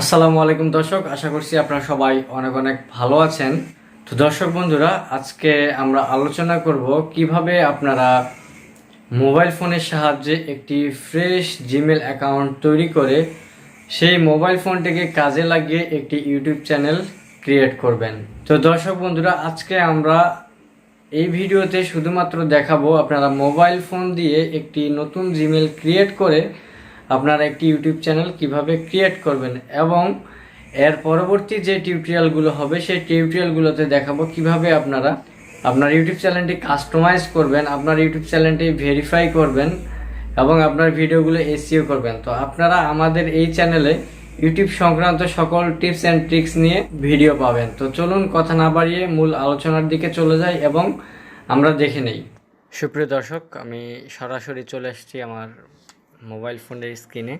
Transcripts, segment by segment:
আসসালামু আলাইকুম দর্শক, আশা করছি আপনারা সবাই অনেক অনেক ভালো আছেন। তো দর্শক বন্ধুরা, আজকে আমরা আলোচনা করব কিভাবে আপনারা মোবাইল ফোনের সাহায্যে একটি ফ্রেশ জিমেল অ্যাকাউন্ট তৈরি করে সেই মোবাইল ফোনটিকে কাজে লাগিয়ে একটি ইউটিউব চ্যানেল ক্রিয়েট করবেন। তো দর্শক বন্ধুরা, আজকে আমরা এই ভিডিওতে শুধুমাত্র দেখাবো আপনারা মোবাইল ফোন দিয়ে একটি নতুন জিমেল ক্রিয়েট করে আপনারা একটি ইউটিউব চ্যানেল কিভাবে ক্রিয়েট করবেন, এবং এর পরবর্তী যে টিউটোরিয়ালগুলো হবে সেই টিউটোরিয়ালগুলোতে দেখাবো কিভাবে আপনারা আপনার ইউটিউব চ্যানেলটি কাস্টমাইজ করবেন, আপনার ইউটিউব চ্যানেলটি ভেরিফাই করবেন এবং আপনার ভিডিওগুলো এসইও করবেন। তো আপনারা আমাদের এই চ্যানেলে ইউটিউব সংক্রান্ত সকল টিপস অ্যান্ড ট্রিক্স নিয়ে ভিডিও পাবেন। তো চলুন কথা না বাড়িয়ে মূল আলোচনার দিকে চলে যাই এবং আমরা দেখে নেই। সুপ্রিয় দর্শক, আমি সরাসরি চলে এসেছি আমার মোবাইল ফোনের স্ক্রিনে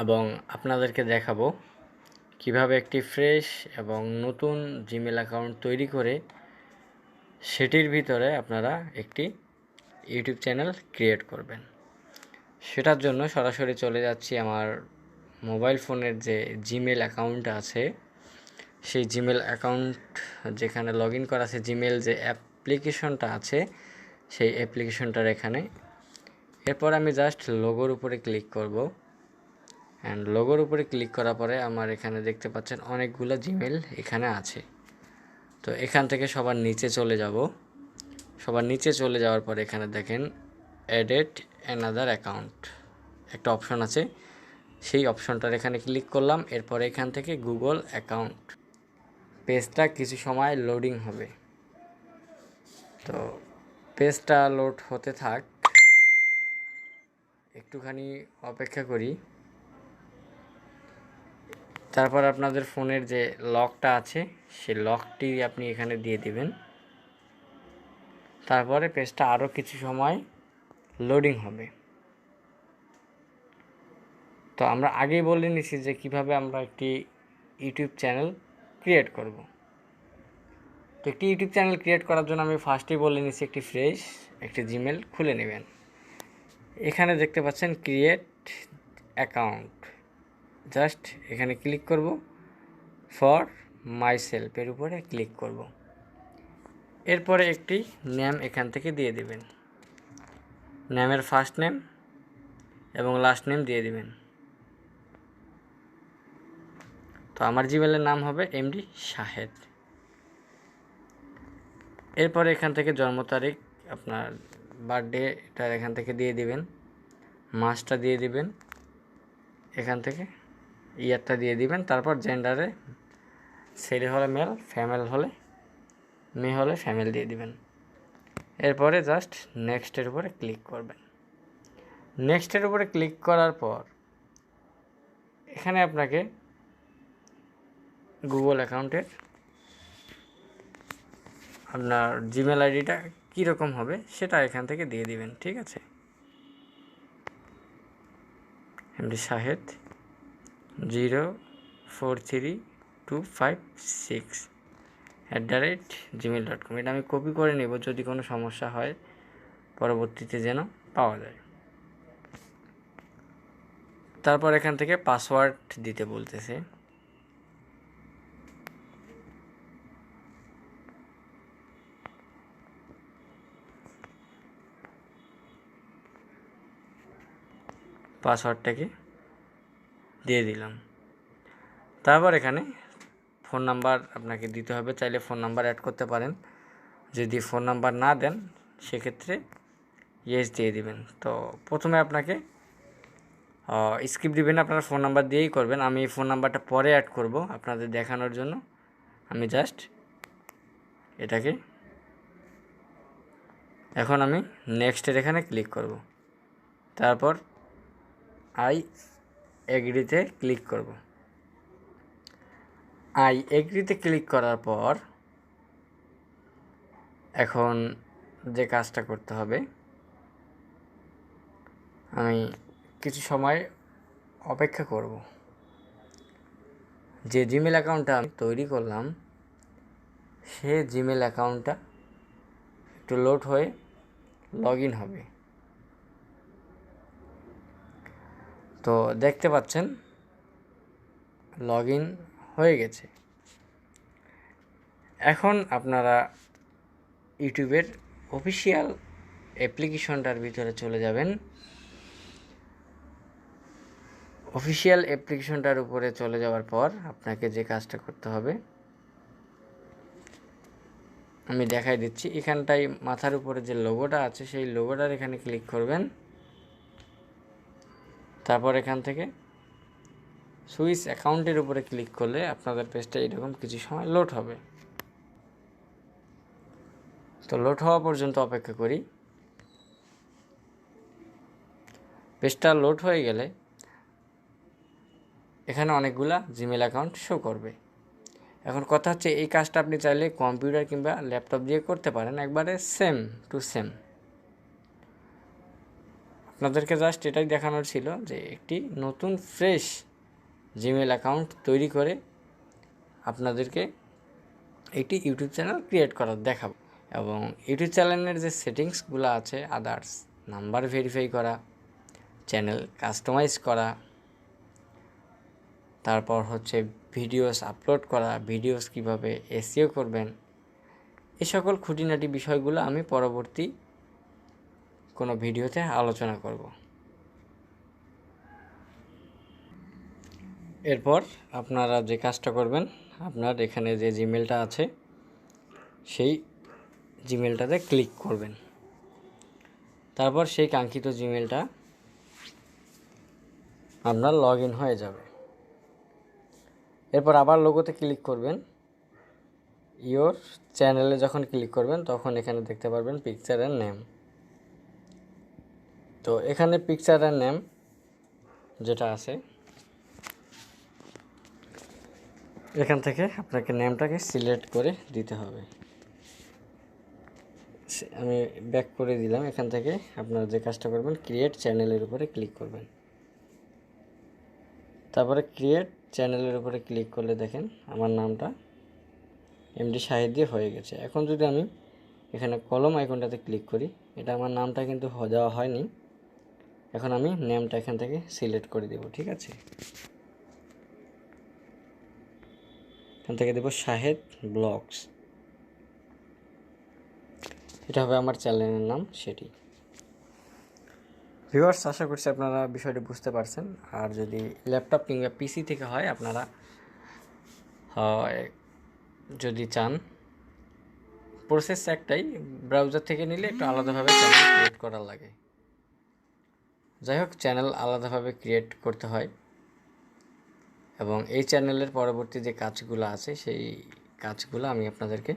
এবং আপনাদেরকে দেখাবো কিভাবে একটি ফ্রেশ এবং নতুন জিমেল অ্যাকাউন্ট তৈরি করে সেটির ভিতরে আপনারা একটি ইউটিউব চ্যানেল ক্রিয়েট করবেন। সেটার জন্য সরাসরি চলে যাচ্ছি আমার মোবাইল ফোনের যে জিমেল অ্যাকাউন্ট আছে সেই জিমেল অ্যাকাউন্ট যেখানে লগ ইন করা আছে, জিমেল যে অ্যাপ্লিকেশনটা আছে সেই অ্যাপ্লিকেশনটার এখানে। এরপর আমি জাস্ট লোগোর উপরে ক্লিক করব, অ্যান্ড লোগোর উপরে ক্লিক করার পরে আমার এখানে দেখতে পাচ্ছেন অনেকগুলো জিমেল এখানে আছে। তো এখান থেকে সবার নিচে চলে যাব। সবার নিচে চলে যাওয়ার পরে এখানে দেখেন এডিট অ্যানাদার অ্যাকাউন্ট একটা অপশন আছে, সেই অপশনটার এখানে ক্লিক করলাম। এরপরে এখান থেকে গুগল অ্যাকাউন্ট পেজটা কিছু সময় লোডিং হবে। তো পেজটা লোড হতে থাক, একটুখানি অপেক্ষা করি। তারপর আপনাদের ফোনের যে লকটা আছে সেই লকটি আপনি এখানে দিয়ে দিবেন। তারপরে পেজটা আরও কিছু সময় লোডিং হবে। তো আমরা আগেই বলে নিছি যে কিভাবে আমরা একটি ইউটিউব চ্যানেল ক্রিয়েট করব। তো একটি ইউটিউব চ্যানেল ক্রিয়েট করার জন্য আমি ফার্স্টেই বলে নিছি একটি ফ্রেশ একটি জিমেল খুলে নেবেন। এখানে দেখতে পাচ্ছেন ক্রিয়েট অ্যাকাউন্ট, জাস্ট এখানে ক্লিক করব, ফর মাই সেলফের উপরে ক্লিক করব। এরপরে একটি নেম এখান থেকে দিয়ে দিবেন, নেমের ফার্স্ট নেম এবং লাস্ট নেম দিয়ে দিবেন। তো আমার জিমেলের নাম হবে এমডি শাহেদ। এরপরে এখান থেকে জন্ম তারিখ, আপনার বার্থডেটা এখান থেকে দিয়ে দিবেন, মাসটা দিয়ে দিবেন, এখান থেকে ইয়ারটা দিয়ে দিবেন। তারপর জেন্ডারে ছেলে হলে মেল, ফ্যামেল হলে মেয়ে হলে ফ্যামেল দিয়ে দিবেন। এরপরে জাস্ট নেক্সটের উপরে ক্লিক করবেন। নেক্সটের উপরে ক্লিক করার পর এখানে আপনাকে গুগল অ্যাকাউন্টের আপনার জিমেল আইডিটা কীরকম হবে সেটা এখান থেকে দিয়ে দিবেন, ঠিক আছে। এমডি শাহেদ 043256@gmail.com, এটা আমি কপি করে নেব যদি কোনো সমস্যা হয় পরবর্তীতে যেন পাওয়া যায়। তারপর এখান থেকে পাসওয়ার্ড দিতে বলতেছে। পাসওয়ার্ডটাকে দিয়ে দিলাম। তারপর এখানে ফোন নাম্বার আপনাকে দিতে হবে, চাইলে ফোন নাম্বার অ্যাড করতে পারেন। যদি ফোন নাম্বার না দেন সেক্ষেত্রে ইয়েস দিয়ে দিবেন। তো প্রথমে আপনাকে স্কিপ দিবেন, আপনারা ফোন নাম্বার দিয়েই করবেন। আমি ফোন নাম্বারটা পরে অ্যাড করব আপনাদের দেখানোর জন্য। আমি জাস্ট এটাকে এখন আমি নেক্সটের এখানে ক্লিক করব। তারপর আই এগ্রিতে ক্লিক করব। আই এগ্রিতে ক্লিক করার পর এখন যে কাজটা করতে হবে, আমি কিছু সময় অপেক্ষা করব। যে জিমেল অ্যাকাউন্টটা আমি তৈরি করলাম সে জিমেল অ্যাকাউন্টটা একটু লোড হয়ে লগ ইন হবে। তো দেখতে পাচ্ছেন লগ ইন হয়ে গেছে। এখন আপনারা ইউটিউবের অফিসিয়াল অ্যাপ্লিকেশনটার ভিতরে চলে যাবেন। অফিসিয়াল অ্যাপ্লিকেশনটার উপরে চলে যাওয়ার পর আপনাকে যে কাজটা করতে হবে আমি দেখাই দিচ্ছি। এখানটায় মাথার উপরে যে লোগোটা আছে সেই লোগোটার এখানে ক্লিক করবেন। তারপর এখান থেকে সুইচ অ্যাকাউন্টের উপরে ক্লিক করলে আপনাদের পেজটা এরকম কিছু সময় লোড হবে। তো লোড হওয়া পর্যন্ত অপেক্ষা করি। পেজটা লোড হয়ে গেলে এখানে অনেকগুলা জিমেল অ্যাকাউন্ট শো করবে। এখন কথা হচ্ছে এই কাজটা আপনি চাইলে কম্পিউটার কিংবা ল্যাপটপ দিয়ে করতে পারেন, একবারে সেম টু সেম। আপনাদেরকে জাস্ট এটাই দেখানোর ছিল যে একটি নতুন ফ্রেশ জিমেল অ্যাকাউন্ট তৈরি করে আপনাদেরকে একটি ইউটিউব চ্যানেল ক্রিয়েট করার দেখাবো। এবং ইউটিউব চ্যানেলের যে সেটিংসগুলো আছে, আদার্স নাম্বার ভেরিফাই করা, চ্যানেল কাস্টমাইজ করা, তারপর হচ্ছে ভিডিওস আপলোড করা, ভিডিওস কিভাবে এসইও করবেন, এই সকল খুঁটিনাটি বিষয়গুলো আমি পরবর্তী কোনো ভিডিওতে আলোচনা করব। এরপর আপনারা যে কাজটা করবেন, আপনার এখানে যে জিমেলটা আছে সেই জিমেলটাতে ক্লিক করবেন। তারপর সেই কাঙ্ক্ষিত জিমেলটা আপনার লগ ইন হয়ে যাবে। এরপর আবার লোগোতে ক্লিক করবেন। ইওর চ্যানেলে যখন ক্লিক করবেন তখন এখানে দেখতে পারবেন পিকচার অ্যান্ড নেম। তো এখানে পিকচার অ্যান্ড নেম যেটা আছে এখান থেকে আপনাকে নেমটাকে সিলেক্ট করে দিতে হবে। আমি ব্যাক করে দিলাম। এখান থেকে আপনারা যে কাজটা করবেন, ক্রিয়েট চ্যানেলের উপরে ক্লিক করবেন। তারপরে ক্রিয়েট চ্যানেলের উপরে ক্লিক করলে দেখেন আমার নামটা এমডি শাহিদ দিয়ে হয়ে গেছে। এখন যদি আমি এখানে কলম আইকনটাতে ক্লিক করি, এটা আমার নামটা কিন্তু দেওয়া হয়নি। এখন আমি নেমটা এখান থেকে সিলেক্ট করে দেব, ঠিক আছে। এখান থেকে দেব শাহেদ ব্লগস, এটা হবে আমার চ্যানেলের নাম সেটি। ভিউয়ার্স, আশা করছি আপনারা বিষয়টি বুঝতে পারছেন। আর যদি ল্যাপটপ কিংবা পিসি থেকে হয়, আপনারা যদি চান প্রসেস একটাই, ব্রাউজার থেকে নিলে একটু আলাদাভাবে চ্যানেল ক্রিয়েট করা লাগে। যাই হোক, চ্যানেল আলাদাভাবে ক্রিয়েট করতে হয় এবং এই চ্যানেলের পরবর্তী যে কাজগুলো আছে সেই কাজগুলো আমি আপনাদেরকে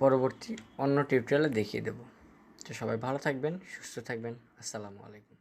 পরবর্তী অন্য টিউটোরিয়ালে দেখিয়ে দেব। তো সবাই ভালো থাকবেন, সুস্থ থাকবেন। আসসালামু আলাইকুম।